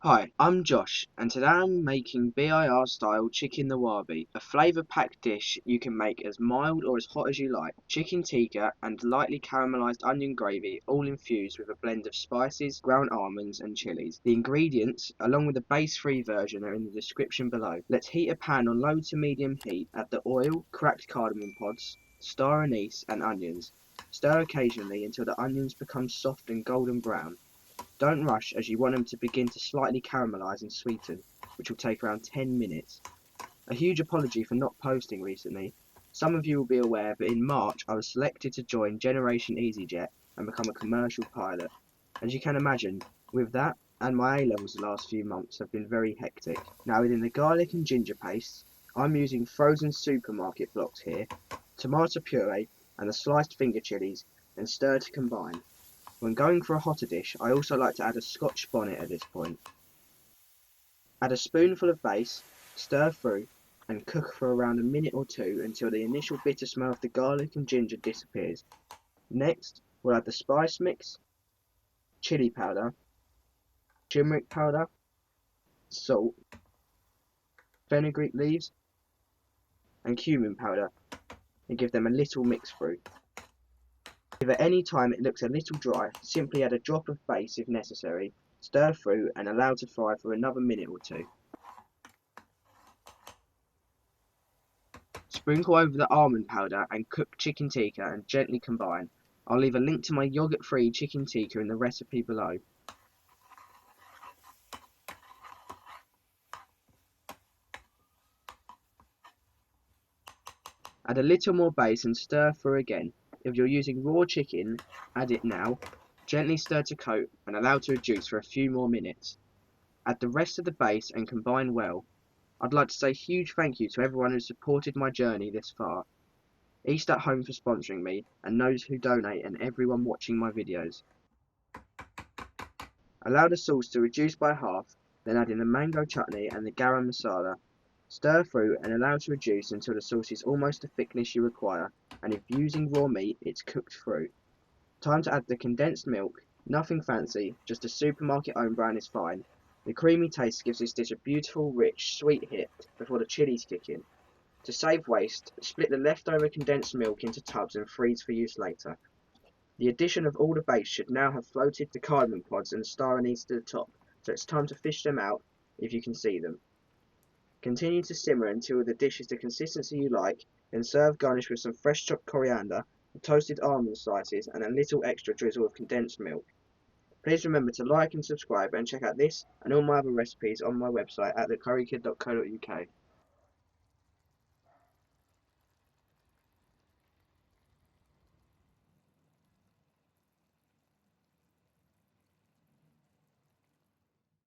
Hi, I'm Josh, and today I'm making BIR style chicken Nawabi, a flavour-packed dish you can make as mild or as hot as you like. Chicken tikka and lightly caramelised onion gravy, all infused with a blend of spices, ground almonds and chillies. The ingredients, along with the base-free version, are in the description below. Let's heat a pan on low to medium heat, add the oil, cracked cardamom pods, star anise and onions. Stir occasionally until the onions become soft and golden brown. Don't rush, as you want them to begin to slightly caramelise and sweeten, which will take around 10 minutes. A huge apology for not posting recently. Some of you will be aware, but in March I was selected to join Generation EasyJet and become a commercial pilot. As you can imagine, with that and my A-levels the last few months have been very hectic. Now within the garlic and ginger paste, I'm using frozen supermarket blocks here, tomato puree and the sliced finger chillies, and stir to combine. When going for a hotter dish, I also like to add a scotch bonnet at this point. Add a spoonful of base, stir through, and cook for around a minute or two until the initial bitter smell of the garlic and ginger disappears. Next, we'll add the spice mix, chilli powder, turmeric powder, salt, fenugreek leaves, and cumin powder, and give them a little mix through. If at any time it looks a little dry, simply add a drop of base if necessary, stir through and allow to fry for another minute or two. Sprinkle over the almond powder and cook chicken tikka and gently combine. I'll leave a link to my yogurt-free chicken tikka in the recipe below. Add a little more base and stir through again. If you're using raw chicken, add it now. Gently stir to coat and allow to reduce for a few more minutes. Add the rest of the base and combine well. I'd like to say a huge thank you to everyone who supported my journey this far. East at Home for sponsoring me, and those who donate and everyone watching my videos. Allow the sauce to reduce by half, then add in the mango chutney and the garam masala. Stir through and allow to reduce until the sauce is almost the thickness you require, and if using raw meat, it's cooked through. Time to add the condensed milk. Nothing fancy, just a supermarket own brand is fine. The creamy taste gives this dish a beautiful, rich, sweet hit before the chillies kick in. To save waste, split the leftover condensed milk into tubs and freeze for use later. The addition of all the base should now have floated the cardamom pods and star anise to the top, so it's time to fish them out if you can see them. Continue to simmer until the dish is the consistency you like, then serve garnished with some fresh chopped coriander, toasted almond slices and a little extra drizzle of condensed milk. Please remember to like and subscribe and check out this and all my other recipes on my website at thecurrykid.co.uk.